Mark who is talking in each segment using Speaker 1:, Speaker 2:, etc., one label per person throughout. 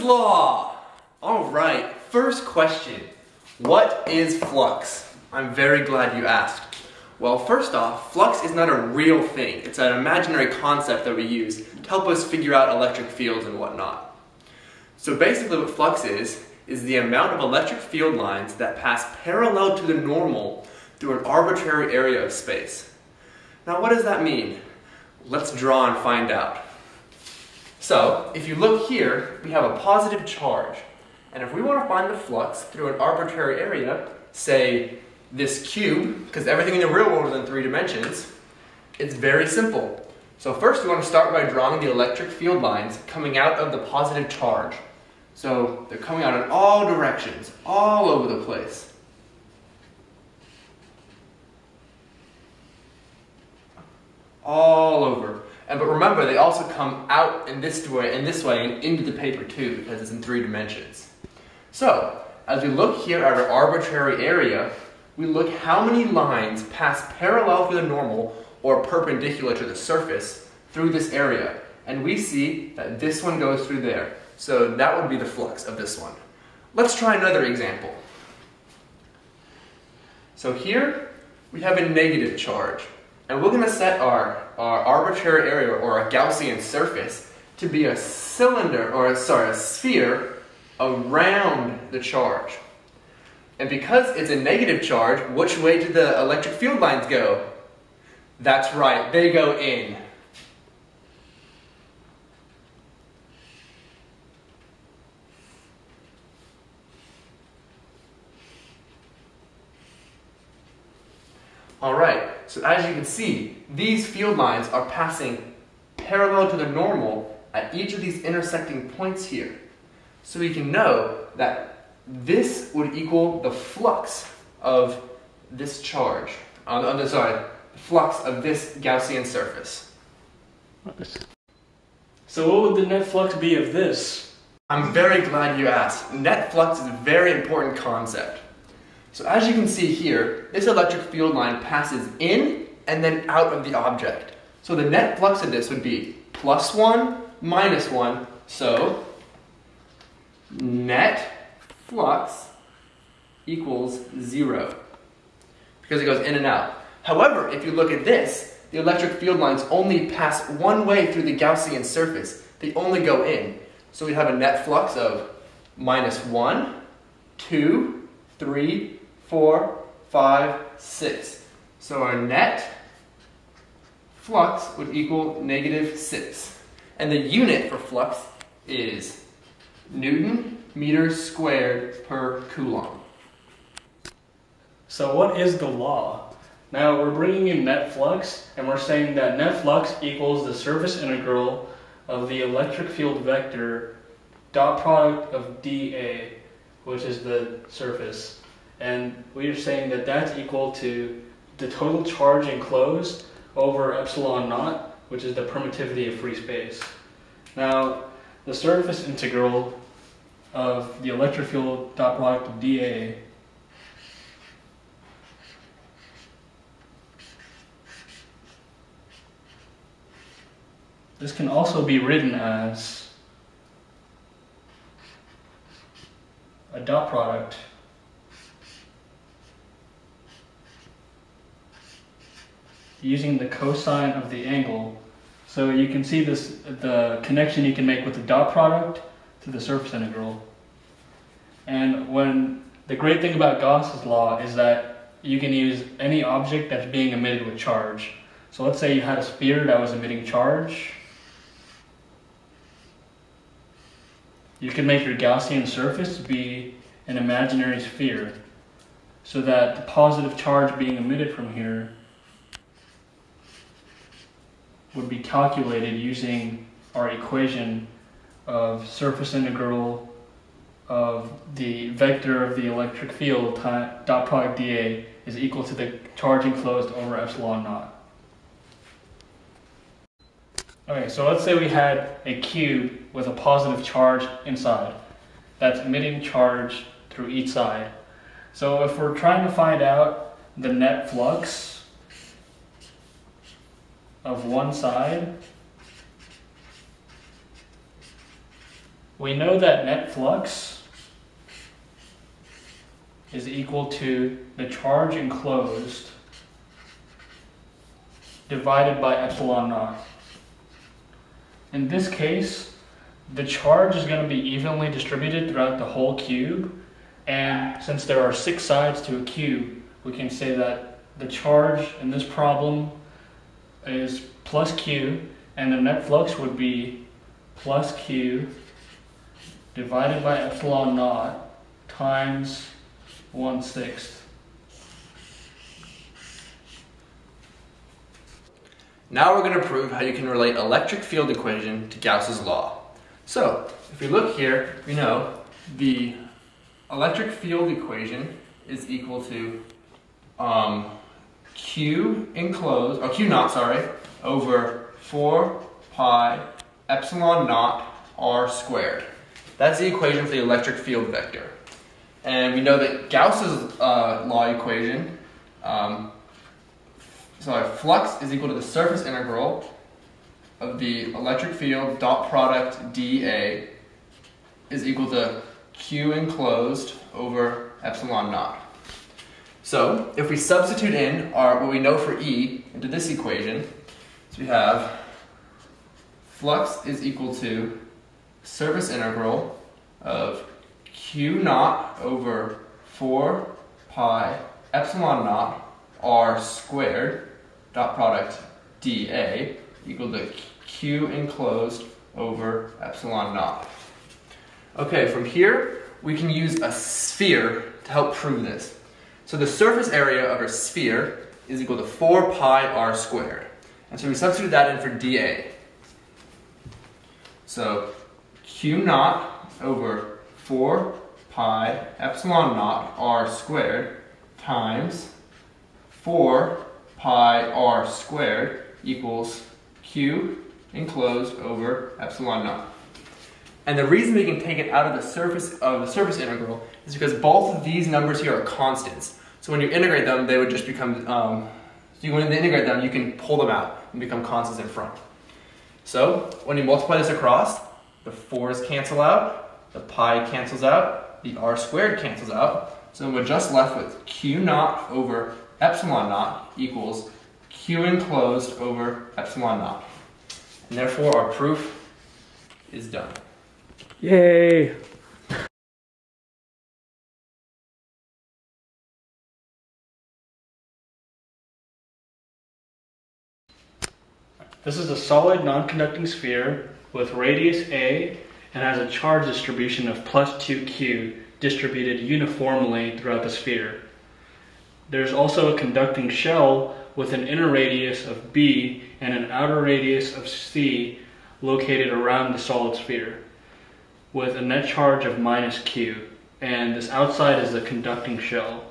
Speaker 1: Gauss's law! Alright, first question. What is flux? I'm very glad you asked. Well, first off, flux is not a real thing. It's an imaginary concept that we use to help us figure out electric fields and whatnot. So basically what flux is the amount of electric field lines that pass parallel to the normal through an arbitrary area of space. Now what does that mean? Let's draw and find out. So, if you look here, we have a positive charge. And if we want to find the flux through an arbitrary area, say this cube, because everything in the real world is in 3 dimensions, it's very simple. So first we want to start by drawing the electric field lines coming out of the positive charge. So they're coming out in all directions, all over the place. All over. But remember, they also come out in this way and into the paper too, because it's in 3 dimensions. So, as we look here at our arbitrary area, we look how many lines pass parallel to the normal or perpendicular to the surface through this area. And we see that this one goes through there. So that would be the flux of this one. Let's try another example. So here we have a negative charge. And we're going to set our arbitrary area, or a Gaussian surface, to be a cylinder, or a sphere around the charge. And because it's a negative charge, which way do the electric field lines go? That's right, they go in. Alright, so as you can see, these field lines are passing parallel to the normal at each of these intersecting points here. So we can know that this would equal the flux of this charge, the flux of this Gaussian surface.
Speaker 2: So what would the net flux be of this?
Speaker 1: I'm very glad you asked. Net flux is a very important concept. So as you can see here, this electric field line passes in and then out of the object. So the net flux of this would be +1, -1, so net flux equals 0, because it goes in and out. However, if you look at this, the electric field lines only pass one way through the Gaussian surface. They only go in. So we have a net flux of -1, 2, 3, 4, 5, 6. So our net flux would equal -6. And the unit for flux is Newton meters squared per Coulomb.
Speaker 2: So what is the law? Now we're bringing in net flux, and we're saying that net flux equals the surface integral of the electric field vector dot product of dA, which is the surface. And we're saying that that's equal to the total charge enclosed over epsilon naught, which is the permittivity of free space. Now, the surface integral of the electric field dot product of dA this can also be written as a dot product using the cosine of the angle. So you can see this, the connection you can make with the dot product to the surface integral. And the great thing about Gauss's law is that you can use any object that's being emitted with charge. So let's say you had a sphere that was emitting charge. You can make your Gaussian surface be an imaginary sphere, so that the positive charge being emitted from here would be calculated using our equation of surface integral of the vector of the electric field dot product dA is equal to the charge enclosed over epsilon naught. Okay, so let's say we had a cube with a positive charge inside that's emitting charge through each side. So if we're trying to find out the net flux of one side, We know that net flux is equal to the charge enclosed divided by epsilon naught. In this case, the charge is going to be evenly distributed throughout the whole cube, and since there are 6 sides to a cube, we can say that the charge in this problem is plus Q, and the net flux would be plus Q divided by epsilon naught times 1/6.
Speaker 1: Now we're going to prove how you can relate electric field equation to Gauss's law. So, if we look here, we know the electric field equation is equal to Q naught, over 4 pi epsilon naught r squared. That's the equation for the electric field vector. And we know that Gauss's law equation, flux is equal to the surface integral of the electric field dot product dA is equal to Q enclosed over epsilon naught. So if we substitute in what we know for E into this equation, so we have flux is equal to surface integral of Q naught over 4 pi epsilon naught r squared dot product dA equal to Q enclosed over epsilon naught. Okay, from here we can use a sphere to help prove this. So the surface area of a sphere is equal to 4 pi r squared. And so we substitute that in for dA. So Q naught over 4 pi epsilon naught r squared times 4 pi r squared equals Q enclosed over epsilon naught. And the reason we can take it out of the surface integral is because both of these numbers here are constants. So when you integrate them, they would just become, when you integrate them, you can pull them out and become constants in front. So when you multiply this across, the 4's cancel out, the pi cancels out, the r squared cancels out. So we're just left with Q naught over epsilon naught equals Q enclosed over epsilon naught. And therefore our proof is done.
Speaker 2: Yay! This is a solid non-conducting sphere with radius A and has a charge distribution of plus 2Q distributed uniformly throughout the sphere. There's also a conducting shell with an inner radius of B and an outer radius of C located around the solid sphere, with a net charge of minus Q, and this outside is the conducting shell.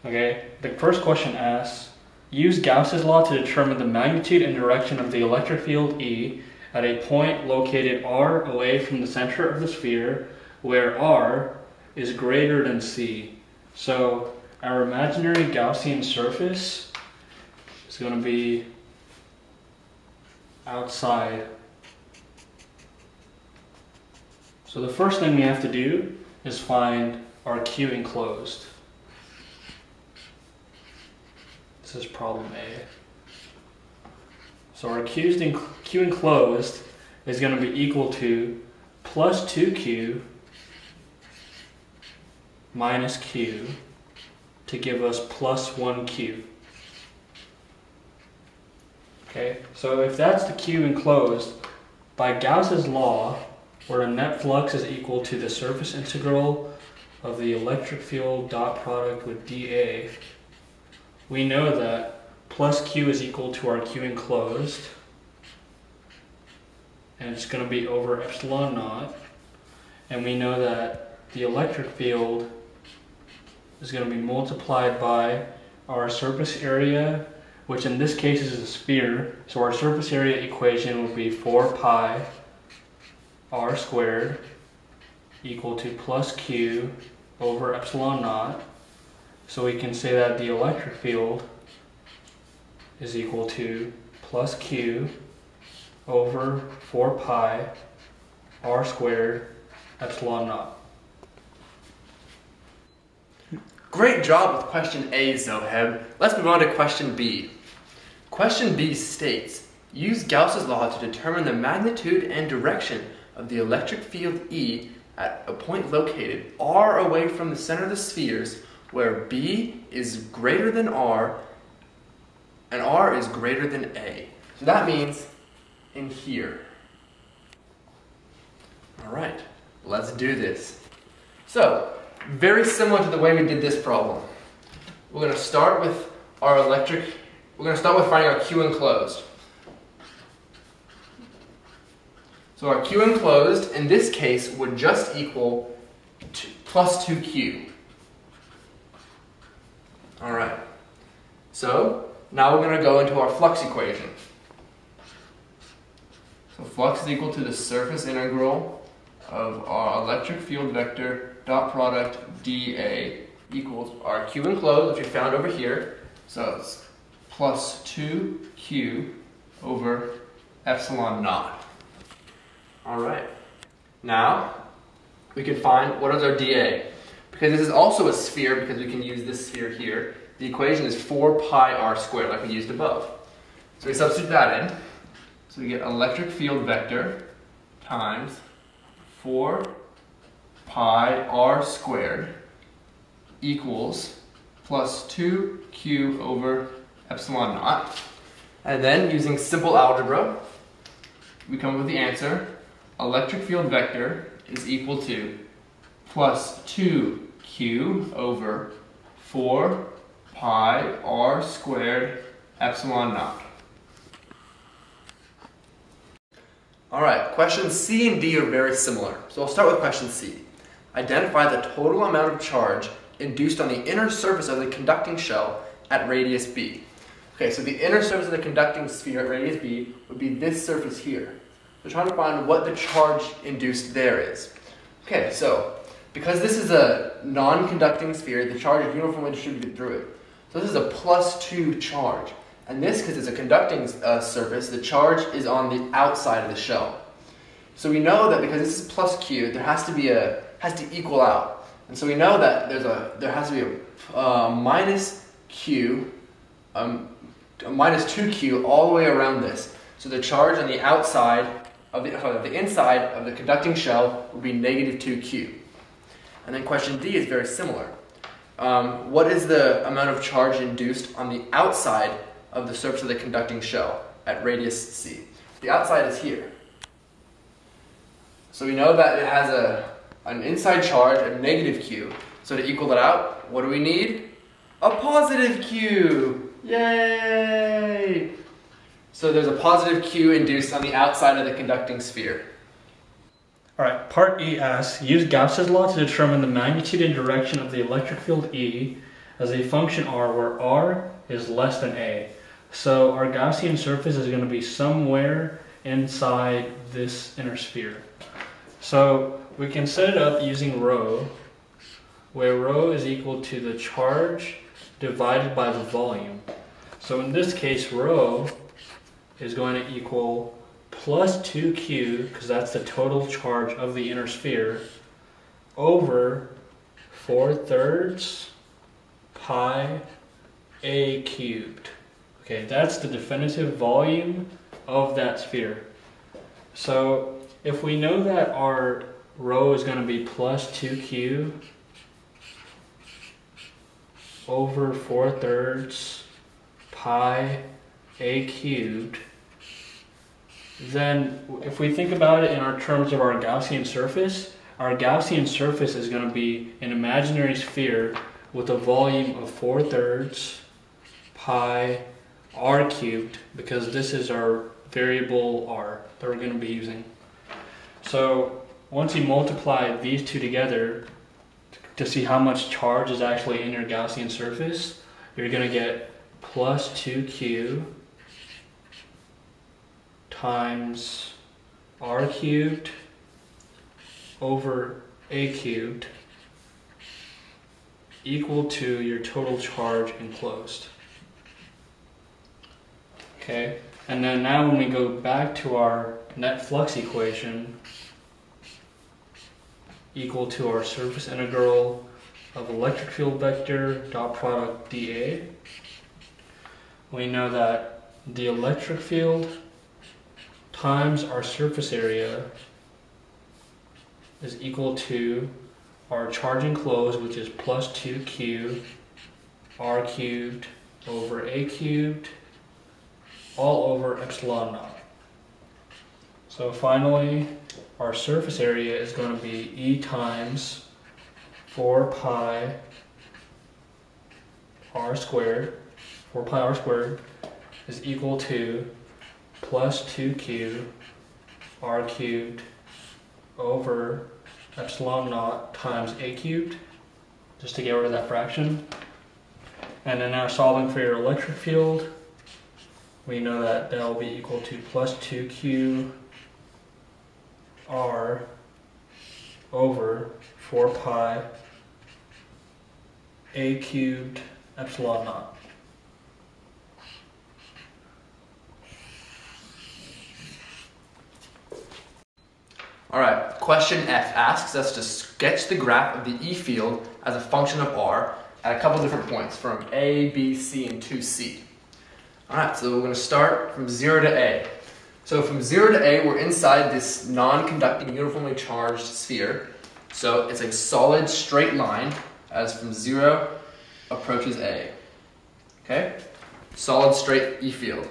Speaker 2: Okay, the first question asks, use Gauss's law to determine the magnitude and direction of the electric field E at a point located R away from the center of the sphere, where R is greater than C. So our imaginary Gaussian surface is going to be outside. So the first thing we have to do is find our Q enclosed. This is problem A. So our Q enclosed is going to be equal to plus 2Q minus Q to give us plus 1Q. Okay, so if that's the Q enclosed, by Gauss's law, where the net flux is equal to the surface integral of the electric field dot product with dA, we know that plus Q is equal to our Q enclosed, and it's going to be over epsilon naught, and we know that the electric field is going to be multiplied by our surface area, which in this case is a sphere, so our surface area equation would be 4 pi r squared equal to plus Q over epsilon naught. So we can say that the electric field is equal to plus Q over 4 pi r squared epsilon naught.
Speaker 1: Great job with question A, Zoheb. Let's move on to question B. Question B states, use Gauss's law to determine the magnitude and direction of the electric field E at a point located r away from the center of the spheres where B is greater than r and r is greater than A. So that means in here. Alright, let's do this. So, very similar to the way we did this problem. We're going to start with finding our Q enclosed. So our Q enclosed, in this case, would just equal plus 2Q. Alright, so now we're going to go into our flux equation. So flux is equal to the surface integral of our electric field vector dot product dA equals our Q enclosed, which we found over here. So it's plus 2Q over epsilon naught. Alright, now we can find what is our dA. Because this is also a sphere, because we can use this sphere here, the equation is 4 pi r squared, like we used above. So we substitute that in. So we get electric field vector times 4 pi r squared equals plus 2Q over epsilon naught. And then, using simple algebra, we come up with the answer. Electric field vector is equal to plus 2Q over 4 pi r squared epsilon naught. Alright, questions C and D are very similar. So I'll start with question C. Identify the total amount of charge induced on the inner surface of the conducting shell at radius B. Okay, so the inner surface of the conducting sphere at radius B would be this surface here. So trying to find what the charge induced there is. Okay, so because this is a non-conducting sphere, the charge is uniformly distributed through it. So this is a plus 2 charge. And this, because it's a conducting surface, the charge is on the outside of the shell. So we know that because this is plus Q, there has to equal out. And so we know that there has to be a minus Q, a minus 2Q all the way around this. So the charge on the outside of the inside of the conducting shell would be negative 2Q. And then question D is very similar. What is the amount of charge induced on the outside of the surface of the conducting shell at radius C? The outside is here. So we know that it has an inside charge of negative Q. So to equal that out, what do we need? A positive Q! Yay! So there's a positive Q induced on the outside of the conducting sphere.
Speaker 2: Alright, part E asks, use Gauss's law to determine the magnitude and direction of the electric field E as a function r where r is less than a. So our Gaussian surface is going to be somewhere inside this inner sphere. So we can set it up using rho, where rho is equal to the charge divided by the volume. So in this case, rho is going to equal plus 2Q, because that's the total charge of the inner sphere, over 4/3 pi a cubed. Okay, that's the definitive volume of that sphere. So if we know that our rho is going to be plus 2Q over 4/3 pi a cubed, then if we think about it in our terms of our Gaussian surface is going to be an imaginary sphere with a volume of 4/3 pi r cubed, because this is our variable r that we're going to be using. So once you multiply these two together to see how much charge is actually in your Gaussian surface, you're going to get plus 2Q times r cubed over a cubed equal to your total charge enclosed. Okay, and then now when we go back to our net flux equation, equal to our surface integral of electric field vector dot product dA. We know that the electric field times our surface area is equal to our charge enclosed, which is plus 2q r cubed over a cubed all over epsilon naught. So finally, our surface area is going to be E times 4 pi r squared. 4 pi r squared is equal to plus 2q r cubed over epsilon naught times a cubed, just to get rid of that fraction. And then now solving for your electric field, we know that that will be equal to plus 2q r over 4 pi a cubed epsilon naught.
Speaker 1: Alright, question F asks us to sketch the graph of the E field as a function of R at a couple different points from A, B, C, and 2C. Alright, so we're going to start from 0 to A. So from 0 to A, we're inside this non-conducting uniformly charged sphere. So it's a solid straight line as from 0 approaches A. Okay? Solid straight E field.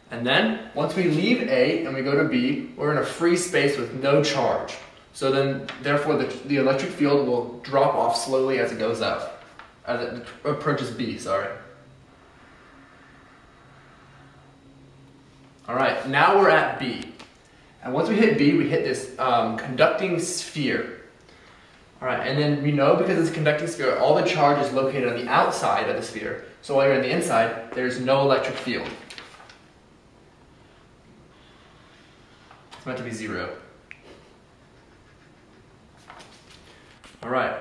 Speaker 1: And then, once we leave A and we go to B, we're in a free space with no charge. So then, therefore, the electric field will drop off slowly as it goes up, as it approaches B, sorry. Alright, now we're at B. And once we hit B, we hit this conducting sphere. Alright, and then we know because it's a conducting sphere, all the charge is located on the outside of the sphere. So while you're on the inside, there's no electric field. It's meant to be 0. Alright,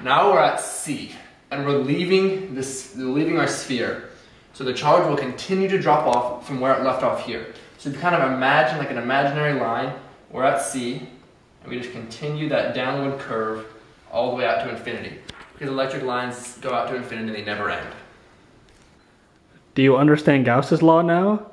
Speaker 1: now we're at C, and we're leaving our sphere. So the charge will continue to drop off from where it left off here. So you kind of imagine like an imaginary line, we're at C, and we just continue that downward curve all the way out to infinity. Because electric lines go out to infinity and they never end.
Speaker 2: Do you understand Gauss's law now?